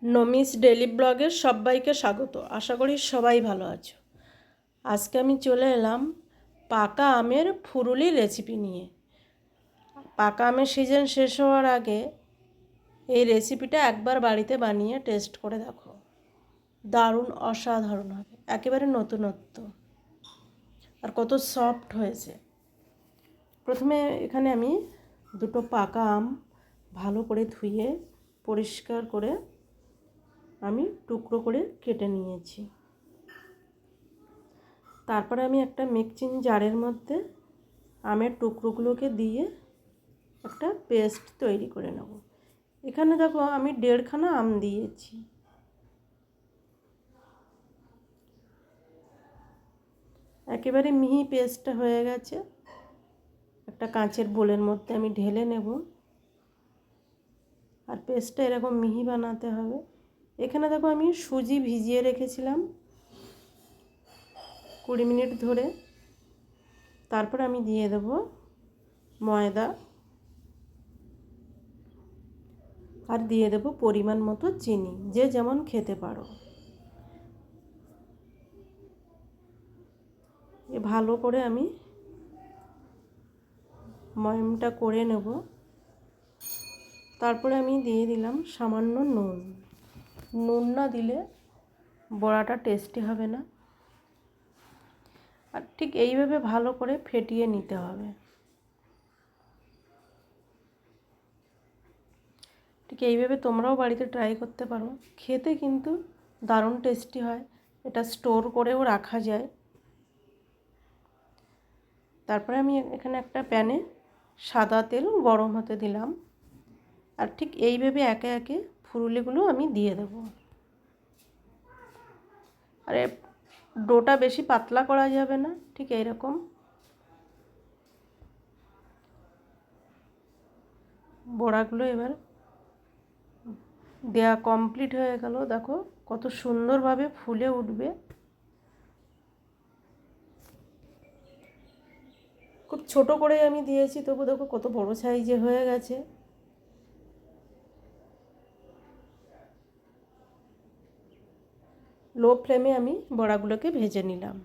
নমিস daily ব্লগের সবাইকে স্বাগত। আশা করি সবাই ভালো আছো। আজকে আমি চলে এলাম পাকা আমের ফুরুলি রেসিপি নিয়ে। পাকা আমের সিজন শেষ হওয়ার আগে এই রেসিপিটা একবার বাড়িতে বানিয়ে টেস্ট করে দেখো, দারুণ অসাধারণ হবে, একেবারে নতুনত্ব আর কত সফট হয়েছে। প্রথমে এখানে আমি দুটো পাকা আম ভালো করে ধুয়ে পরিষ্কার করে আমি টুকরো করে কেটে নিয়েছি। তারপরে আমি একটা মিক্সিং জারের মধ্যে আমের টুকরোগুলোকে দিয়ে একটা পেস্ট তৈরি করে নেব। এখানে দেখো আমি 1.5 খানা আম দিয়েছি। একেবারে মিহি পেস্টটা হয়ে গেছে। একটা কাঁচের বোলের মধ্যে আমি ঢেলে নেব। আর পেস্টটা এরকম মিহি বানাতে হবে। এখানে দেখো আমি সুজি ভিজিয়ে রেখেছিলাম 20 মিনিট ধরে। তারপর আমি দিয়ে দেব ময়দা আর দিয়ে দেব পরিমাণ মতো চিনি, যে যেমন খেতে পারো। ভালো করে আমি ময়মটা করে নেব। তারপরে আমি দিয়ে দিলাম সামান্য নুন। নুন না দিলে বড়াটা টেস্টি হবে না। আর ঠিক এইভাবে ভালো করে ফেটিয়ে নিতে হবে। ঠিক এইভাবে তোমরাও বাড়িতে ট্রাই করতে পারো, খেতে কিন্তু দারুণ টেস্টি হয়। এটা স্টোর করেও রাখা যায়। তারপরে আমি এখানে একটা প্যানে সাদা তেল গরম হতে দিলাম। আর ঠিক এইভাবে একে একে ফুরুলিগুলো আমি দিয়ে দেব। আর ডোটা বেশি পাতলা করা যাবে না, ঠিক এইরকম। বড়াগুলো এবার দেয়া কমপ্লিট হয়ে গেল। দেখো কত সুন্দরভাবে ফুলে উঠবে। খুব ছোট করে আমি দিয়েছি, তবু দেখো কত বড় সাইজে হয়ে গেছে। লো ফ্লেমে আমি বড়াগুলোকে ভেজে নিলাম।